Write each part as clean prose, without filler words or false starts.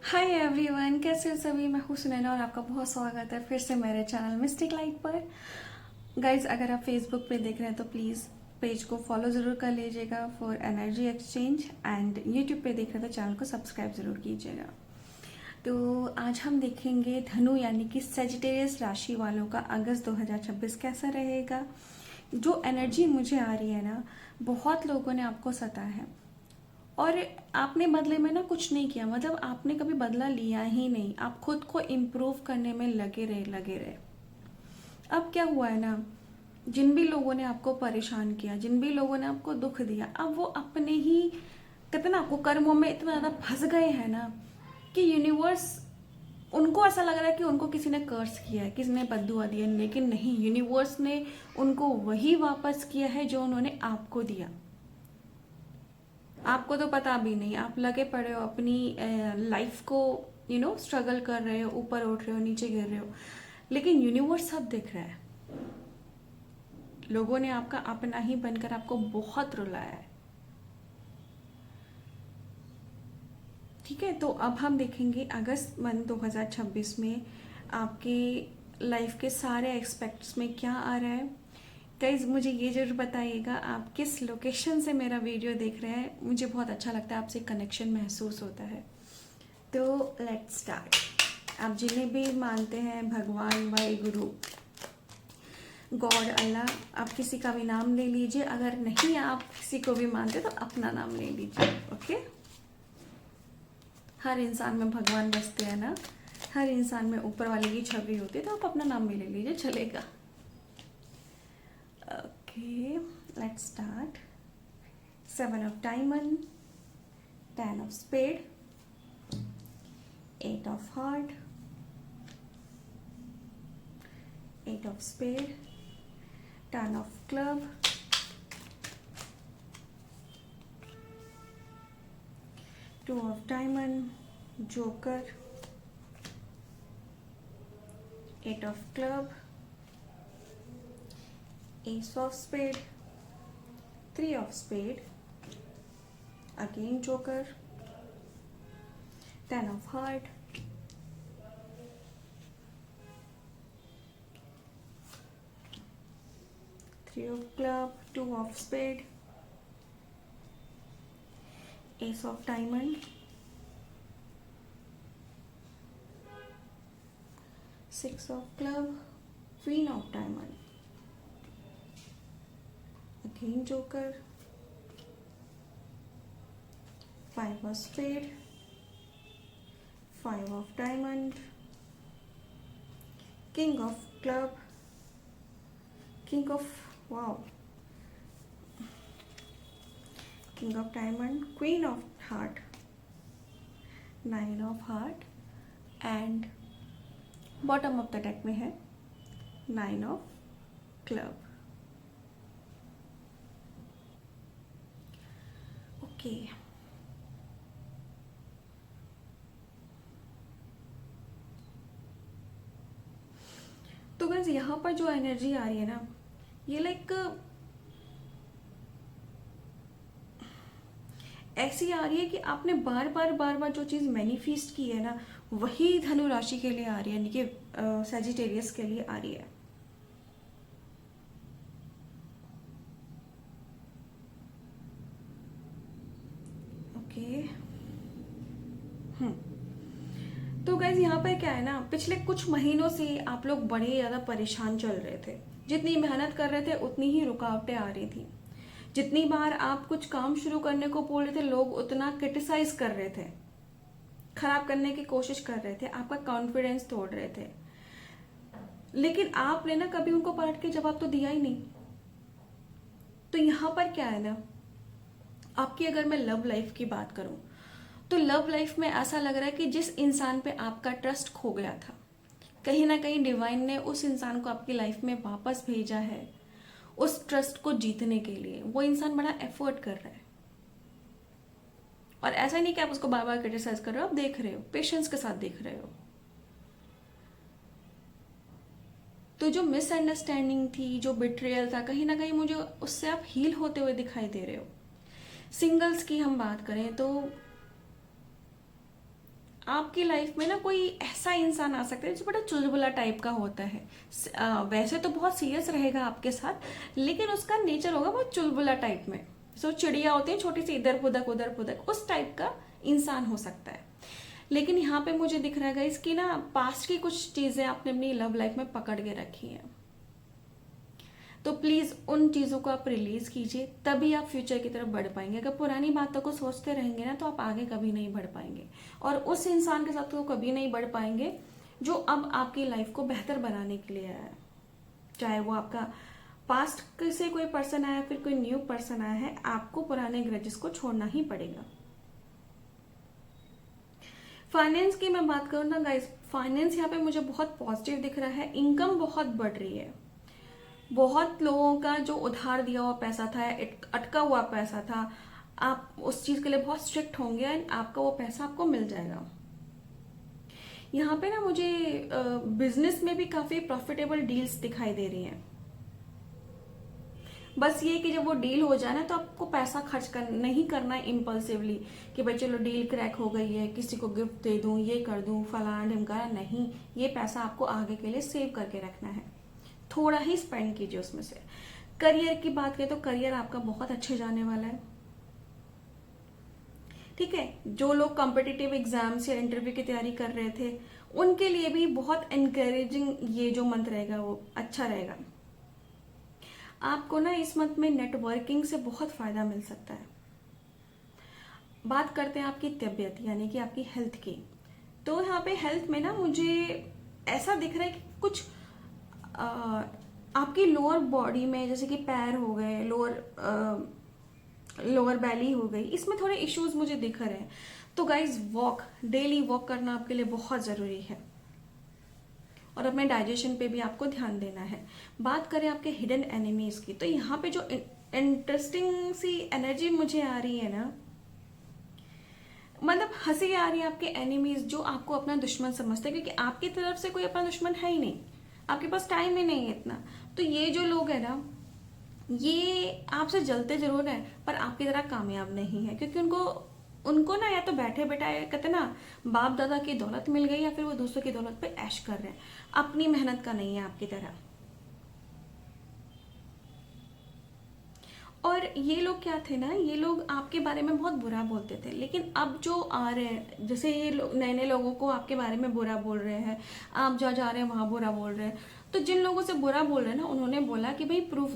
Hi everyone, कैसे हो सभी। मैं हूँ सुनैना और आपका बहुत स्वागत है फिर से मेरे चैनल मिस्टिक लाइट पर। गाइज, अगर आप फेसबुक पे देख रहे हैं तो प्लीज़ पेज को फॉलो ज़रूर कर लीजिएगा for energy exchange, and YouTube पे देख रहे हैं तो चैनल को सब्सक्राइब ज़रूर कीजिएगा। तो आज हम देखेंगे धनु यानी कि सेजिटेरियस राशि वालों का अगस्त 2026 कैसा रहेगा। जो एनर्जी मुझे आ रही है ना, बहुत लोगों ने आपको सताया है और आपने बदले में ना कुछ नहीं किया, मतलब आपने कभी बदला लिया ही नहीं। आप खुद को इम्प्रूव करने में लगे रहे। अब क्या हुआ है ना, जिन भी लोगों ने आपको परेशान किया, जिन भी लोगों ने आपको दुख दिया, अब वो अपने ही कहते ना आपको कर्मों में इतना ज़्यादा फंस गए हैं ना कि यूनिवर्स, उनको ऐसा लग रहा है कि उनको किसी ने कर्स किया है, किसी ने बद्दुआ दिया, लेकिन नहीं, यूनिवर्स ने उनको वही वापस किया है जो उन्होंने आपको दिया। आपको तो पता भी नहीं, आप लगे पड़े हो अपनी लाइफ को स्ट्रगल कर रहे हो, ऊपर उठ रहे हो, नीचे गिर रहे हो, लेकिन यूनिवर्स सब देख रहा है। लोगों ने आपका अपना ही बनकर आपको बहुत रुलाया है। ठीक है, तो अब हम देखेंगे अगस्त मंथ 2026 में आपके लाइफ के सारे एस्पेक्ट्स में क्या आ रहा है। गाइज, मुझे ये जरूर बताइएगा आप किस लोकेशन से मेरा वीडियो देख रहे हैं। मुझे बहुत अच्छा लगता है, आपसे कनेक्शन महसूस होता है। तो लेट्स स्टार्ट। आप जिन्हें भी मानते हैं, भगवान, भाई, गुरु, गॉड, अल्लाह, आप किसी का भी नाम ले लीजिए। अगर नहीं आप किसी को भी मानते तो अपना नाम ले लीजिए। ओके, हर इंसान में भगवान बसते हैं ना, हर इंसान में ऊपर वाले की छवि होती है, तो आप अपना नाम भी ले लीजिए, चलेगा। Okay, let's start. 7 of diamond, 10 of spade, 8 of heart, 8 of spade, 10 of club, 2 of diamond, joker, 8 of club, ace of spade, 3 of spade, again joker, 10 of heart, 3 of club, 2 of spade, ace of diamond, 6 of club, queen of diamond, again joker, 5 of spade, 5 of diamond, king of club, king of wow, king of diamond, queen of heart, 9 of heart, and bottom of the deck में है 9 of club. Okay, तो guys यहाँ पर जो energy आ रही है ना, ये लाइक ऐसी आ रही है कि आपने बार बार जो चीज़ मैनिफेस्ट की है ना, वही धनु राशि के लिए आ रही है, यानी कि सेजिटेरियस के लिए आ रही है। ओके, तो गाइज यहाँ पर क्या है ना, पिछले कुछ महीनों से आप लोग बड़े ज़्यादा परेशान चल रहे थे। जितनी मेहनत कर रहे थे उतनी ही रुकावटें आ रही थी। जितनी बार आप कुछ काम शुरू करने को बोल रहे थे, लोग उतना क्रिटिसाइज कर रहे थे, खराब करने की कोशिश कर रहे थे, आपका कॉन्फिडेंस तोड़ रहे थे, लेकिन आपने ना कभी उनको पलट के जवाब तो दिया ही नहीं। तो यहाँ पर क्या है ना, आपकी अगर मैं लव लाइफ की बात करूं तो लव लाइफ में ऐसा लग रहा है कि जिस इंसान पे आपका ट्रस्ट खो गया था, कहीं ना कहीं डिवाइन ने उस इंसान को आपकी लाइफ में वापस भेजा है उस ट्रस्ट को जीतने के लिए। वो इंसान बड़ा एफर्ट कर रहा है, और ऐसा नहीं कि आप उसको बार बार क्रिटिसाइज कर रहे हो, आप देख रहे हो, पेशेंस के साथ देख रहे हो। तो जो मिसअंडरस्टैंडिंग थी, जो बिट्रेयल था, कहीं ना कहीं मुझे उससे आप हील होते हुए दिखाई दे रहे हो। सिंगल्स की हम बात करें तो आपकी लाइफ में ना कोई ऐसा इंसान आ सकता है जो बड़ा चुलबुला टाइप का होता है। वैसे तो बहुत सीरियस रहेगा आपके साथ, लेकिन उसका नेचर होगा बहुत चुलबुला टाइप में। सो चिड़िया होती है छोटी सी, इधर फुदक उधर फुदक, उस टाइप का इंसान हो सकता है। लेकिन यहाँ पे मुझे दिख रहा है गाइस कि ना पास्ट की कुछ चीजें आपने अपनी लव लाइफ में पकड़ के रखी है, तो प्लीज उन चीजों को आप रिलीज कीजिए, तभी आप फ्यूचर की तरफ बढ़ पाएंगे। अगर पुरानी बातों को सोचते रहेंगे ना तो आप आगे कभी नहीं बढ़ पाएंगे, और उस इंसान के साथ तो कभी नहीं बढ़ पाएंगे जो अब आपकी लाइफ को बेहतर बनाने के लिए आया है। चाहे वो आपका पास्ट से कोई पर्सन आया, फिर कोई न्यू पर्सन आया है, आपको पुराने ग्रजेस को छोड़ना ही पड़ेगा। फाइनेंस की मैं बात करूं ना गाइस, फाइनेंस यहाँ पे मुझे बहुत पॉजिटिव दिख रहा है। इनकम बहुत बढ़ रही है। बहुत लोगों का जो उधार दिया हुआ पैसा था, अटका हुआ पैसा था, आप उस चीज के लिए बहुत स्ट्रिक्ट होंगे एंड आपका वो पैसा आपको मिल जाएगा। यहाँ पे ना मुझे बिजनेस में भी काफी प्रॉफिटेबल डील्स दिखाई दे रही हैं। बस ये कि जब वो डील हो जाए ना तो आपको पैसा खर्च नहीं करना है इम्पल्सिवली कि भाई चलो डील क्रैक हो गई है, किसी को गिफ्ट दे दूं, ये कर दूं, फलाना ढिमकाना। नहीं, ये पैसा आपको आगे के लिए सेव करके रखना है। थोड़ा ही स्पेंड कीजिए उसमें से। करियर की बात करें तो करियर आपका बहुत अच्छे जाने वाला है। ठीक है, जो लोग कॉम्पिटिटिव एग्जाम्स या इंटरव्यू की तैयारी कर रहे थे उनके लिए भी बहुत एनकरेजिंग ये जो मंथ रहेगा वो अच्छा रहेगा। आपको ना इस मंथ में नेटवर्किंग से बहुत फायदा मिल सकता है। बात करते हैं आपकी तबीयत यानी कि आपकी हेल्थ की, तो यहाँ पे हेल्थ में ना मुझे ऐसा दिख रहा है कि कुछ आपकी लोअर बॉडी में, जैसे कि पैर हो गए, लोअर बैली हो गई, इसमें थोड़े इश्यूज मुझे दिख रहे हैं। तो गाइज डेली वॉक करना आपके लिए बहुत जरूरी है, और अपने डाइजेशन पे भी आपको ध्यान देना है। बात करें आपके हिडन एनिमीज की, तो यहाँ पे जो इंटरेस्टिंग सी एनर्जी मुझे आ रही है ना, मतलब हंसी आ रही है आपके एनिमीज जो आपको अपना दुश्मन समझते हैं, क्योंकि आपकी तरफ से कोई अपना दुश्मन है ही नहीं, आपके पास टाइम ही नहीं है इतना। तो ये जो लोग है ना, ये आपसे जलते जरूर है पर आपकी तरह कामयाब नहीं है, क्योंकि उनको ना या तो बैठे बैठाए कहते ना बाप दादा की दौलत मिल गई, या फिर वो दूसरों की दौलत पे ऐश कर रहे हैं, अपनी मेहनत का नहीं है आपकी तरह। और ये लोग क्या थे ना, ये लोग आपके बारे में बहुत बुरा बोलते थे, लेकिन अब जो आ रहे हैं, जैसे ये नए नए लोगों को आपके बारे में बुरा बोल रहे हैं, आप जहाँ जा रहे हैं वहां बुरा बोल रहे हैं। तो जिन लोगों से बुरा बोल रहे हैं ना, उन्होंने बोला कि भाई प्रूफ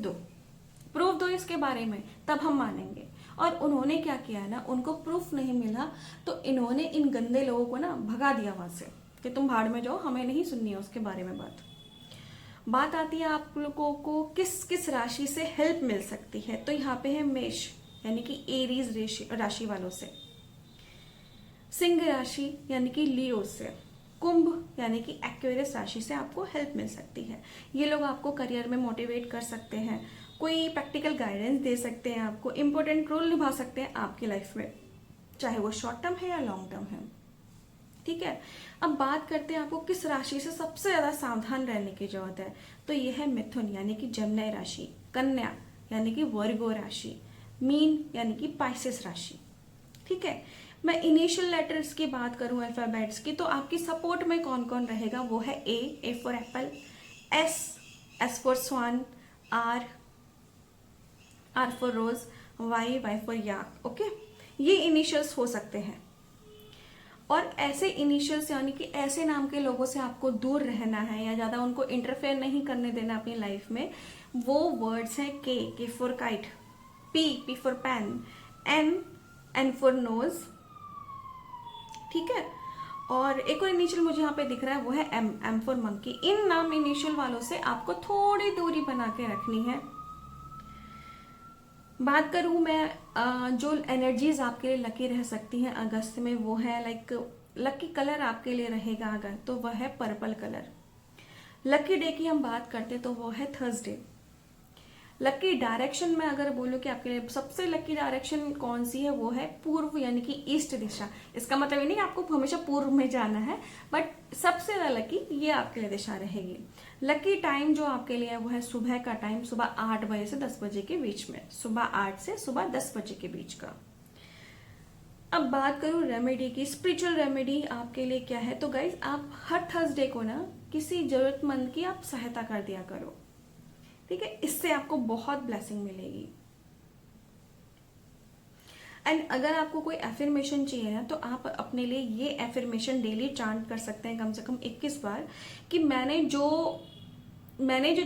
दो इसके बारे में, तब हम मानेंगे। और उन्होंने क्या किया है ना, उनको प्रूफ नहीं मिला तो इन्होंने इन गंदे लोगों को ना भगा दिया वहां से कि तुम भाड़ में जाओ, हमें नहीं सुननी है उसके बारे में बात आती है आप लोगों को किस किस राशि से हेल्प मिल सकती है। तो यहाँ पे है मेष यानी कि एरीज राशि वालों से, सिंह राशि यानी कि लियो से, कुंभ यानी कि एक्वेरियस राशि से आपको हेल्प मिल सकती है। ये लोग आपको करियर में मोटिवेट कर सकते हैं, कोई प्रैक्टिकल गाइडेंस दे सकते हैं, आपको इंपॉर्टेंट रोल निभा सकते हैं आपकी लाइफ में, चाहे वो शॉर्ट टर्म है या लॉन्ग टर्म है। ठीक है, अब बात करते हैं आपको किस राशि से सबसे ज्यादा सावधान रहने की जरूरत है। तो ये है मिथुन यानी कि जमनाई राशि, कन्या यानी कि वर्गो राशि, मीन यानी कि पाइसेस राशि। ठीक है, मैं इनिशियल लेटर्स की बात करूं अल्फाबेट्स की, तो आपकी सपोर्ट में कौन कौन रहेगा, वो है A for apple, S for swan, R for rose, Y for yak. Okay, ये इनिशियल्स हो सकते हैं। और ऐसे इनिशियल्स यानी कि ऐसे नाम के लोगों से आपको दूर रहना है या ज्यादा उनको इंटरफेयर नहीं करने देना अपनी लाइफ में। वो वर्ड्स हैं K for kite, P for pen, N for nose. ठीक है, और एक और इनिशियल मुझे यहाँ पे दिख रहा है, वो है एम फॉर मंकी। इन नाम इनिशियल वालों से आपको थोड़ी दूरी बना के रखनी है। बात करूं मैं जो एनर्जीज आपके लिए लकी रह सकती हैं अगस्त में, वो है लाइक लकी कलर आपके लिए रहेगा अगर, तो वह है पर्पल कलर। लकी डे की हम बात करते तो वो है थर्सडे। लकी डायरेक्शन में अगर बोलूं कि आपके लिए सबसे लकी डायरेक्शन कौन सी है, वो है पूर्व यानी कि ईस्ट दिशा। इसका मतलब ये नहीं कि आपको हमेशा पूर्व में जाना है, बट सबसे ज्यादा लकी ये आपके लिए दिशा रहेगी। लकी टाइम जो आपके लिए है वो है सुबह का टाइम, सुबह 8 बजे से 10 बजे के बीच में, सुबह 8 से सुबह 10 बजे के बीच का। अब बात करूँ रेमेडी की, स्पिरिचुअल रेमेडी आपके लिए क्या है। तो गाइज आप हर थर्सडे को ना किसी जरूरतमंद की आप सहायता कर दिया करो, ठीक है, इससे आपको बहुत ब्लेसिंग मिलेगी। एंड अगर आपको कोई एफर्मेशन चाहिए ना तो आप अपने लिए ये एफर्मेशन डेली चांट कर सकते हैं कम से कम 21 बार कि मैंने जो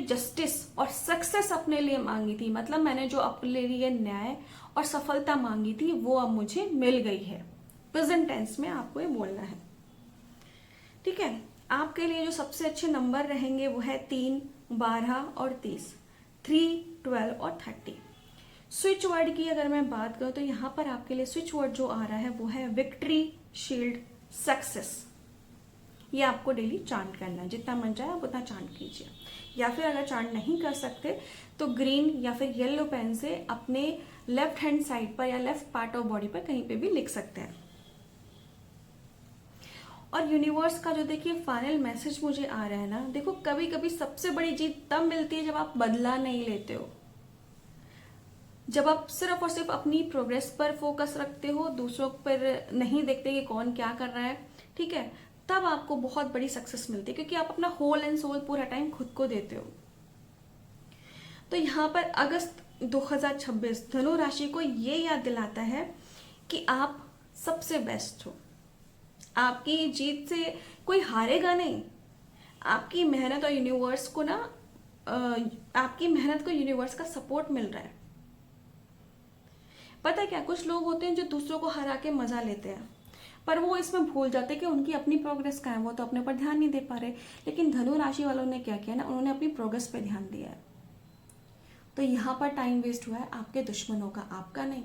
जस्टिस और सक्सेस अपने लिए मांगी थी, मतलब मैंने जो अपने लिए न्याय और सफलता मांगी थी वो अब मुझे मिल गई है। प्रेजेंट टेंस में आपको ये बोलना है, ठीक है। आपके लिए जो सबसे अच्छे नंबर रहेंगे वो है 3, 12 और 30, 3, 12 और 30। स्विच वर्ड की अगर मैं बात करूं तो यहाँ पर आपके लिए स्विच वर्ड जो आ रहा है वो है विक्ट्री, शील्ड, सक्सेस। ये आपको डेली चांट करना है, जितना मन चाहे आप उतना चांट कीजिए। या फिर अगर चांट नहीं कर सकते तो ग्रीन या फिर येलो पेन से अपने लेफ्ट हैंड साइड पर या लेफ्ट पार्ट ऑफ बॉडी पर कहीं पे भी लिख सकते हैं। और यूनिवर्स का जो देखिए फाइनल मैसेज मुझे आ रहा है ना, देखो कभी कभी सबसे बड़ी जीत तब मिलती है जब आप बदला नहीं लेते हो, जब आप सिर्फ और सिर्फ अपनी प्रोग्रेस पर फोकस रखते हो, दूसरों पर नहीं देखते कि कौन क्या कर रहा है, ठीक है, तब आपको बहुत बड़ी सक्सेस मिलती है, क्योंकि आप अपना होल एंड सोल पूरा टाइम खुद को देते हो। तो यहाँ पर अगस्त 2026 धनु राशि को ये याद दिलाता है कि आप सबसे बेस्ट हो। आपकी जीत से कोई हारेगा नहीं। आपकी मेहनत और यूनिवर्स को ना आपकी मेहनत को यूनिवर्स का सपोर्ट मिल रहा है। पता है क्या, कुछ लोग होते हैं जो दूसरों को हरा के मजा लेते हैं, पर वो इसमें भूल जाते हैं कि उनकी अपनी प्रोग्रेस कहाँ है, वो तो अपने पर ध्यान नहीं दे पा रहे। लेकिन धनु राशि वालों ने क्या किया ना, उन्होंने अपनी प्रोग्रेस पे ध्यान दिया है। तो यहाँ पर टाइम वेस्ट हुआ है आपके दुश्मनों का, आपका नहीं।